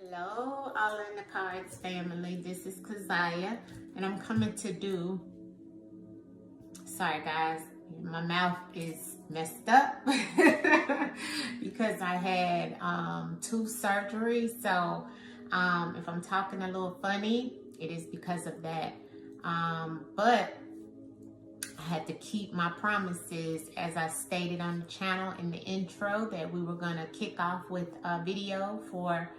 Hello, all in the cards family. This is Keziah, and I'm coming to do. Sorry, guys, my mouth is messed up because I had 2 surgeries. So if I'm talking a little funny, it is because of that. But I had to keep my promises, as I stated on the channel in the intro, that we were going to kick off with a video for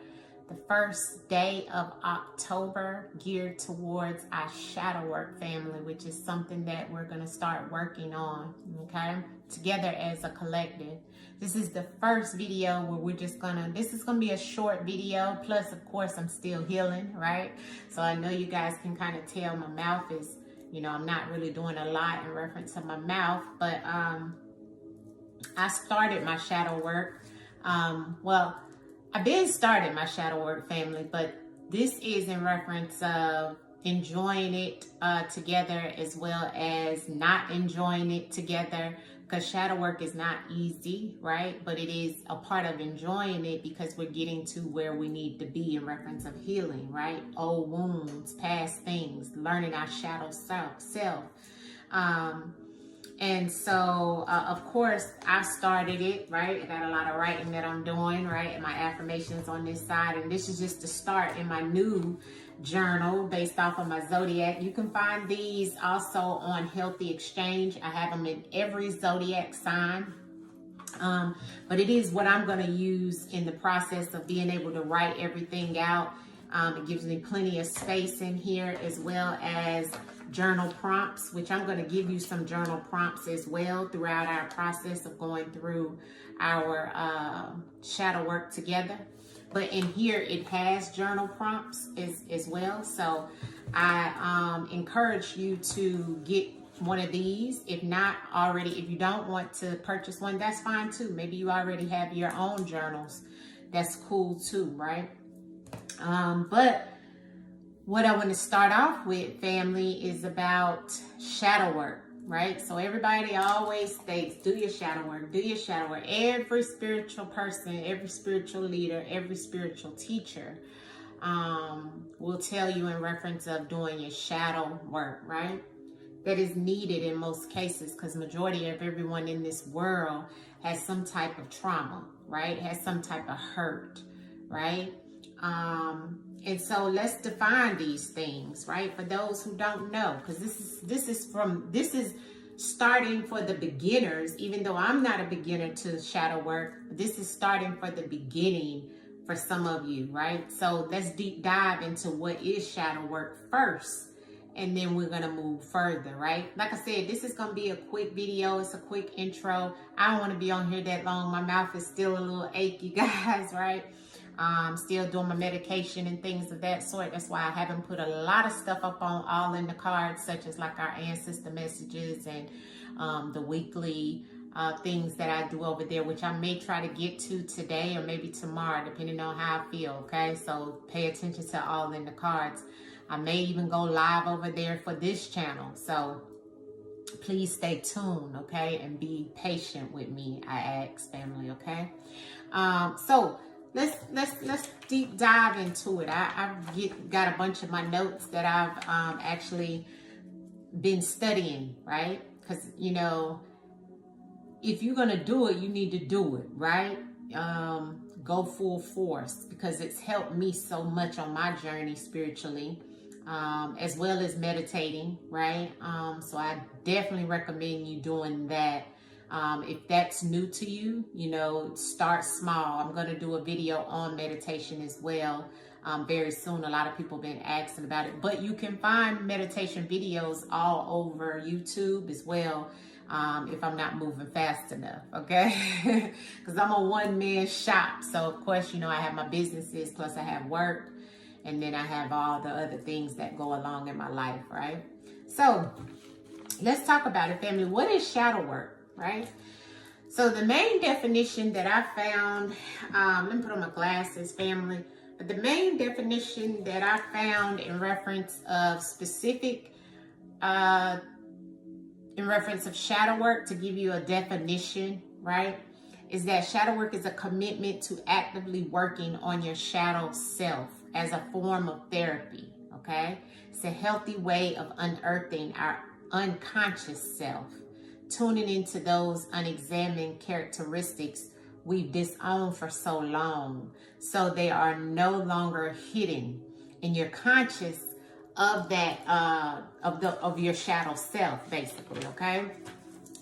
the first day of October geared towards our shadow work family, which is something that we're going to start working on, okay, together as a collective. This is the first video where we're just gonna, this is gonna be a short video, plus of course I'm still healing, right? So I know you guys can kind of tell my mouth is, you know, I'm not really doing a lot in reference to my mouth, but I started my shadow work. Well, I've been started my shadow work family, but this is in reference of enjoying it together, as well as not enjoying it together, because shadow work is not easy, right? But it is a part of enjoying it because we're getting to where we need to be in reference of healing, right? Old wounds, past things, learning our shadow self. And so, of course, I started it, right? I got a lot of writing that I'm doing, right? And my affirmations on this side. And this is just the start in my new journal based off of my zodiac. You can find these also on Healthy Exchange. I have them in every zodiac sign. But it is what I'm going to use in the process of being able to write everything out. It gives me plenty of space in here, as well as journal prompts, which I'm going to give you some journal prompts as well throughout our process of going through our shadow work together. But in here it has journal prompts as well. So I encourage you to get one of these. If not already, if you don't want to purchase one, that's fine too. Maybe you already have your own journals. That's cool too, right? But what I want to start off with, family, is about shadow work, right? So everybody always states, do your shadow work, do your shadow work. Every spiritual person, every spiritual leader, every spiritual teacher will tell you in reference of doing your shadow work, right? That is needed in most cases, because majority of everyone in this world has some type of trauma, right? Has some type of hurt, right? And so let's define these things, right? For those who don't know, because this is starting for the beginners, even though I'm not a beginner to shadow work. This is starting for the beginning for some of you, right? So let's deep dive into what is shadow work first, and then we're gonna move further, right? Like I said, this is gonna be a quick video. It's a quick intro. I don't want to be on here that long. My mouth is still a little achy, guys, right? Still doing my medication and things of that sort. That's why I haven't put a lot of stuff up on All in the Cards, such as like our ancestor messages and the weekly things that I do over there, which I may try to get to today or maybe tomorrow, depending on how I feel, okay? So pay attention to All in the Cards. I may even go live over there for this channel. So please stay tuned, okay? And be patient with me, I ask, family, okay? So let's deep dive into it. I've got a bunch of my notes that I've actually been studying, right? Because, you know, if you're going to do it, you need to do it, right? Go full force, because it's helped me so much on my journey spiritually, as well as meditating, right? So I definitely recommend you doing that. If that's new to you, you know, start small. I'm going to do a video on meditation as well very soon. A lot of people have been asking about it, but you can find meditation videos all over YouTube as well, if I'm not moving fast enough, okay? Because I'm a one-man shop. So, of course, you know, I have my businesses, plus I have work, and then I have all the other things that go along in my life, right? So let's talk about it, family. What is shadow work? Right? So the main definition that I found, let me put on my glasses, family. But the main definition that I found in reference of specific, in reference of shadow work, to give you a definition, right, is that shadow work is a commitment to actively working on your shadow self as a form of therapy, okay? It's a healthy way of unearthing our unconscious self, tuning into those unexamined characteristics we've disowned for so long, so they are no longer hidden, and you're conscious of that, of your shadow self, basically, okay?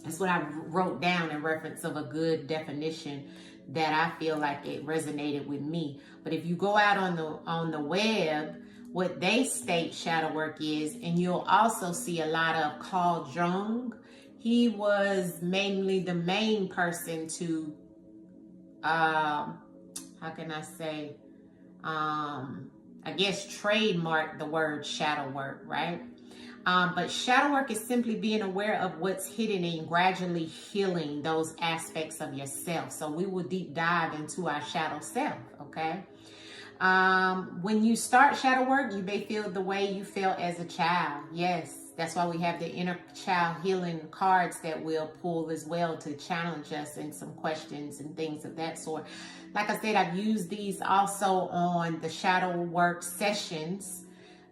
That's what I wrote down in reference of a good definition that I feel like it resonated with me. But if you go out on the web, what they state shadow work is, and you'll also see a lot of Carl Jung. He was mainly the main person to, how can I say, I guess trademark the word shadow work, right? But shadow work is simply being aware of what's hidden and gradually healing those aspects of yourself. So we will deep dive into our shadow self, okay? When you start shadow work, you may feel the way you felt as a child. Yes, that's why we have the inner child healing cards that we'll pull as well to challenge us in some questions and things of that sort. Like I said, I've used these also on the shadow work sessions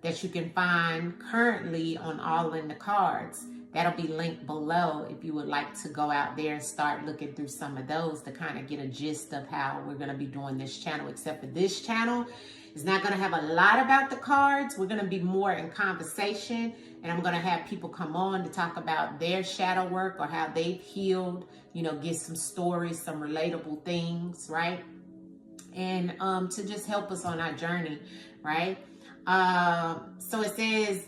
that you can find currently on All in the Cards. That'll be linked below if you would like to go out there and start looking through some of those to kind of get a gist of how we're going to be doing this channel. Except for this channel is not going to have a lot about the cards. We're going to be more in conversation, and I'm going to have people come on to talk about their shadow work or how they've healed, you know, get some stories, some relatable things, right? And to just help us on our journey, right? So it says,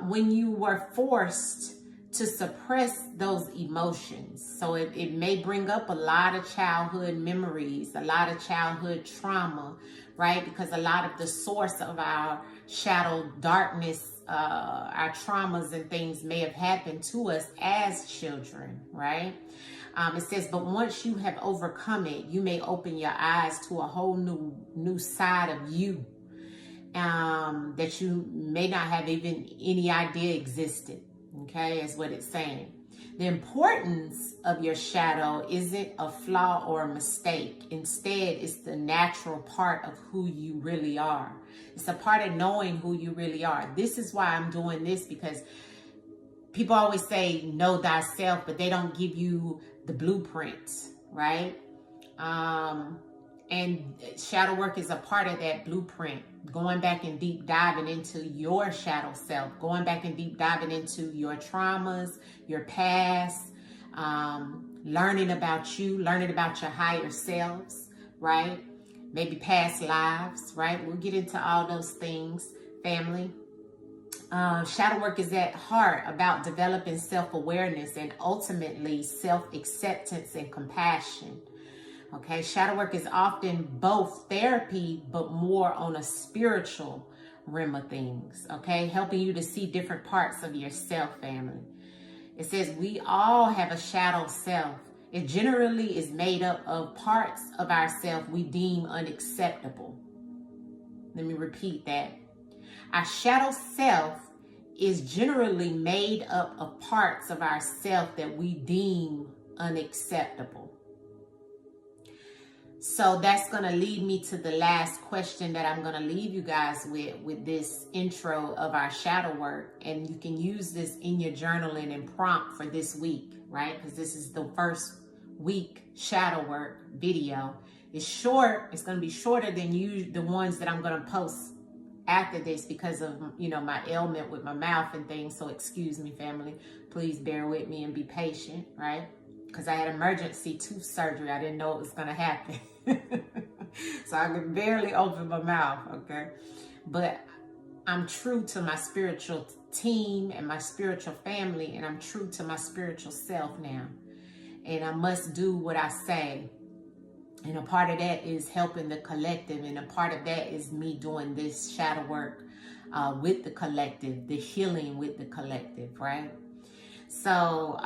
when you were forced to suppress those emotions. So it may bring up a lot of childhood memories, a lot of childhood trauma, right? Because a lot of the source of our shadow darkness, our traumas and things may have happened to us as children, right? It says, but once you have overcome it, you may open your eyes to a whole new side of you, that you may not have even any idea existed. Okay, is what it's saying. The importance of your shadow isn't a flaw or a mistake. Instead, it's the natural part of who you really are. It's a part of knowing who you really are. This is why I'm doing this, because people always say know thyself, but they don't give you the blueprints, right? And shadow work is a part of that blueprint. Going back and deep diving into your shadow self, going back and deep diving into your traumas, your past, learning about you, learning about your higher selves, right? Maybe past lives, right? We'll get into all those things, family. Shadow work is at heart about developing self-awareness and ultimately self-acceptance and compassion. Okay, shadow work is often both therapy, but more on a spiritual realm of things. Okay, helping you to see different parts of yourself, family. It says we all have a shadow self. It generally is made up of parts of ourself we deem unacceptable. Let me repeat that. Our shadow self is generally made up of parts of ourself that we deem unacceptable. So that's going to lead me to the last question that I'm going to leave you guys with this intro of our shadow work. And you can use this in your journaling and prompt for this week, right? Because this is the first week shadow work video. It's short. It's going to be shorter than the ones that I'm going to post after this because of, you know, my ailment with my mouth and things. So excuse me, family. Please bear with me and be patient, right? Because I had emergency tooth surgery. I didn't know it was going to happen. So I could barely open my mouth, okay? But I'm true to my spiritual team and my spiritual family, and I'm true to my spiritual self now. And I must do what I say. And a part of that is helping the collective, and a part of that is me doing this shadow work with the collective, the healing with the collective, right? So,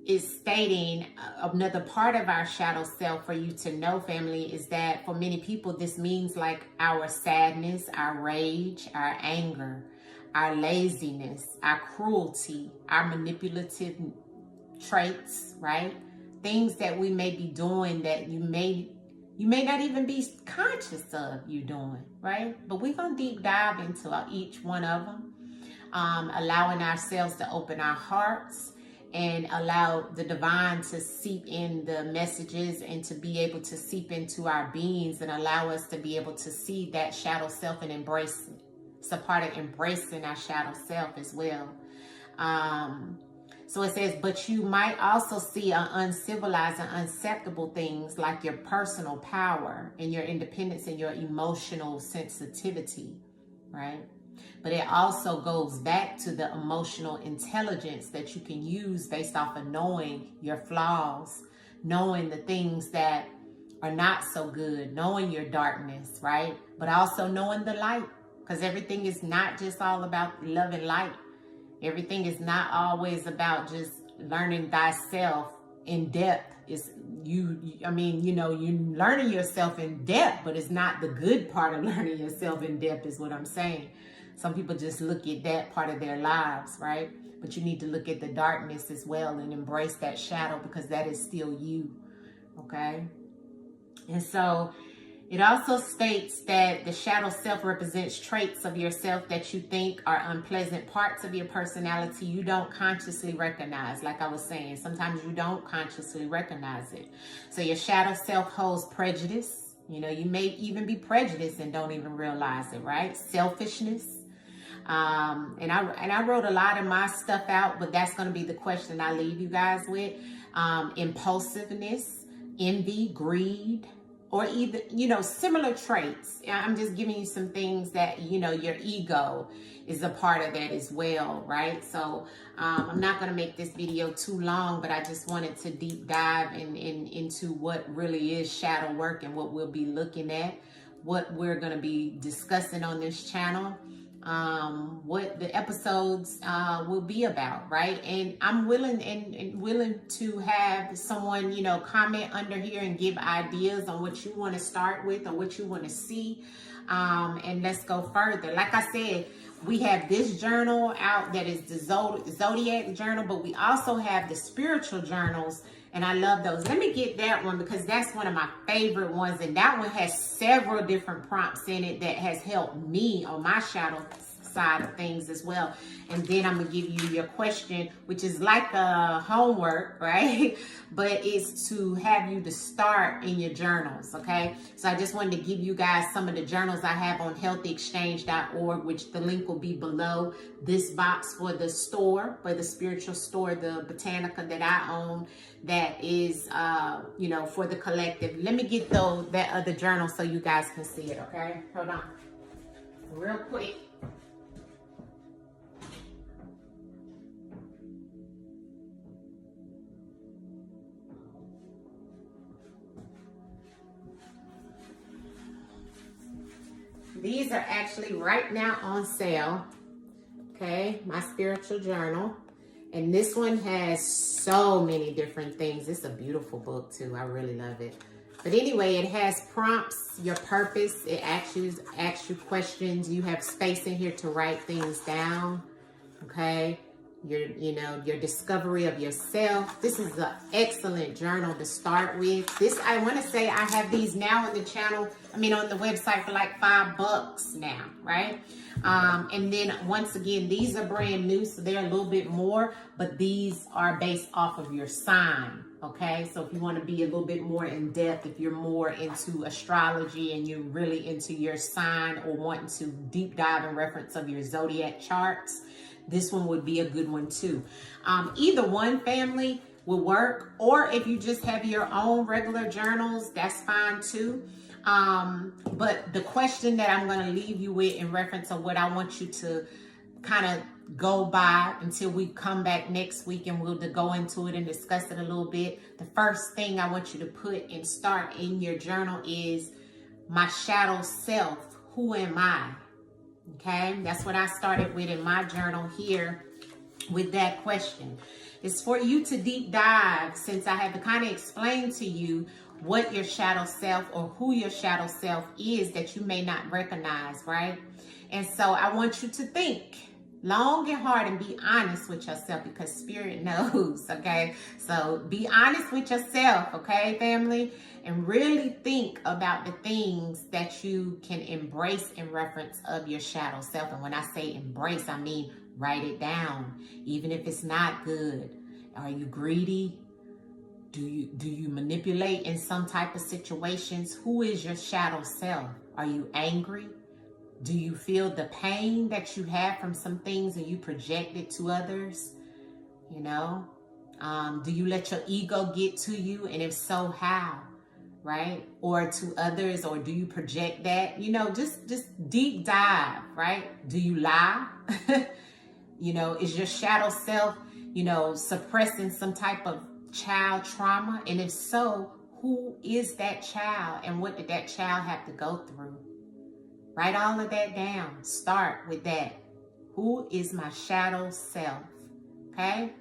is stating another part of our shadow self for you to know, family, is that for many people, this means like our sadness, our rage, our anger, our laziness, our cruelty, our manipulative traits, right? things that we may be doing that you may not even be conscious of you doing, right? But we're going to deep dive into each one of them, allowing ourselves to open our hearts and allow the divine to seep in the messages and to be able to seep into our beings and allow us to be able to see that shadow self and embrace it. It's a part of embracing our shadow self as well. So it says, but you might also see uncivilized and unacceptable things like your personal power and your independence and your emotional sensitivity, right? But it also goes back to the emotional intelligence that you can use based off of knowing your flaws, knowing the things that are not so good, knowing your darkness, right? But also knowing the light, because everything is not just all about love and light. Everything is not always about just learning thyself in depth. It's you learning yourself in depth, but it's not the good part of learning yourself in depth is what I'm saying. Some people just look at that part of their lives, right? But you need to look at the darkness as well and embrace that shadow because that is still you, okay? And so it also states that the shadow self represents traits of yourself that you think are unpleasant parts of your personality you don't consciously recognize. Like I was saying, sometimes you don't consciously recognize it. So your shadow self holds prejudice. You know, you may even be prejudiced and don't even realize it, right? Selfishness. And I wrote a lot of my stuff out, but that's going to be the question I leave you guys with. Impulsiveness, envy, greed, or either, similar traits. I'm just giving you some things that, your ego is a part of that as well, right? So I'm not going to make this video too long, but I just wanted to deep dive into what really is shadow work and what we'll be looking at, what we're going to be discussing on this channel, what the episodes will be about, right? And I'm willing to have someone, comment under here and give ideas on what you want to start with or what you want to see, and let's go further. Like I said, we have this journal out that is the zodiac journal, but we also have the spiritual journals, and I love those. Let me get that one because that's one of my favorite ones, and that one has several different prompts in it that has helped me on my shadow side of things as well. And then I'm gonna give you your question, which is like the homework, right? But it's to have you to start in your journals, okay? So I just wanted to give you guys some of the journals I have on healthyexchange.org, which the link will be below this box for the store, for the spiritual store, the Botanica that I own, that is for the collective. Let me get that other journal so you guys can see it, okay? Hold on real quick. These are actually right now on sale, okay? My spiritual journal. And this one has so many different things. It's a beautiful book too. I really love it. But anyway, it has prompts, your purpose. It asks you questions. You have space in here to write things down, okay? Your discovery of yourself. This is an excellent journal to start with. I want to say I have these now on the channel, on the website for like $5 now, right? And then once again, these are brand new, so they're a little bit more, but these are based off of your sign, okay? So if you want to be a little bit more in depth, if you're more into astrology and you're really into your sign or wanting to deep dive in reference of your zodiac charts, this one would be a good one too. Either one, family, will work, or if you just have your own regular journals, that's fine too. But the question that I'm going to leave you with in reference of what I want you to kind of go by until we come back next week and we'll go into it and discuss it a little bit. The first thing I want you to put and start in your journal is my shadow self. Who am I? Okay, that's what I started with in my journal here with that question. It's for you to deep dive, since I have to kind of explain to you what your shadow self or who your shadow self is that you may not recognize, right? And so I want you to think, long and hard and be honest with yourself, because spirit knows, okay? So be honest with yourself, okay, family? And really think about the things that you can embrace in reference of your shadow self. And when I say embrace, I mean write it down, even if it's not good. Are you greedy? Do you manipulate in some type of situations? Who is your shadow self? Are you angry? Do you feel the pain that you have from some things and you project it to others? You know, do you let your ego get to you? And if so, how? Right? Or to others, or do you project that? You know, just deep dive, right? Do you lie? You know, is your shadow self, you know, suppressing some type of child trauma? And if so, who is that child and what did that child have to go through? Write all of that down. Start with that. Who is my shadow self? Okay?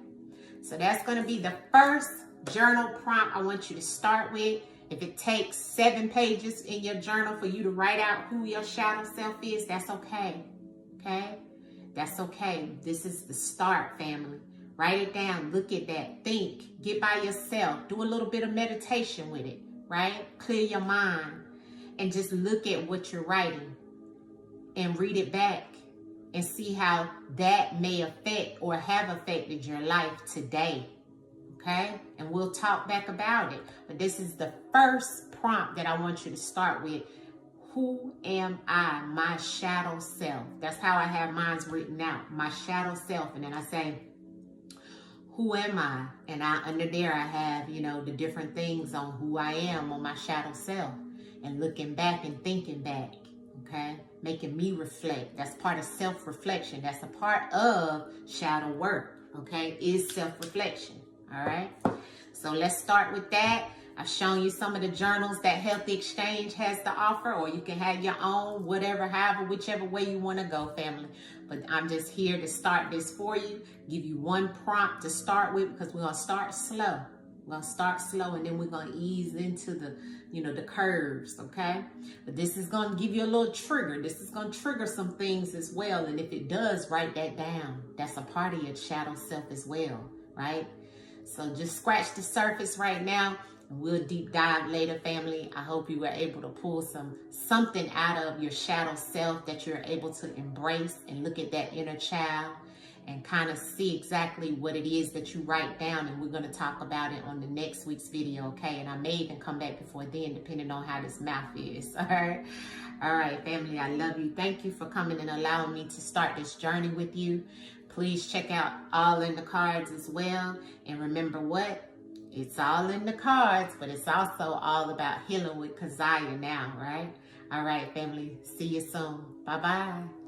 So that's going to be the first journal prompt I want you to start with. If it takes 7 pages in your journal for you to write out who your shadow self is, that's okay. Okay? That's okay. This is the start, family. Write it down. Look at that. Think. Get by yourself. Do a little bit of meditation with it, right? Clear your mind and just look at what you're writing and read it back and see how that may affect or have affected your life today, okay? And we'll talk back about it. But this is the first prompt that I want you to start with. Who am I? My shadow self. That's how I have mine written out. My shadow self. And then I say, who am I? And under there I have, you know, the different things on who I am on my shadow self. And looking back and thinking back, okay? Making me reflect. That's part of self-reflection. That's a part of shadow work, okay? Is self-reflection, all right? So let's start with that. I've shown you some of the journals that Healthy Exchange has to offer, or you can have your own, whatever, however, whichever way you want to go, family. But I'm just here to start this for you, give you one prompt to start with, because we're going to start slow. We're going to start slow, and then we're going to ease into the, you know, the curves, okay? But this is going to give you a little trigger. This is going to trigger some things as well. And if it does, write that down. That's a part of your shadow self as well, right? So just scratch the surface right now, and we'll deep dive later, family. I hope you were able to pull something out of your shadow self that you're able to embrace and look at that inner child and kind of see exactly what it is that you write down. And we're going to talk about it on the next week's video, okay? And I may even come back before then, depending on how this mouth is, all right? All right, family, I love you. Thank you for coming and allowing me to start this journey with you. Please check out All in the Cards as well. And remember what? It's all in the cards, but it's also all about healing with Keziah now, right? All right, family. See you soon. Bye-bye.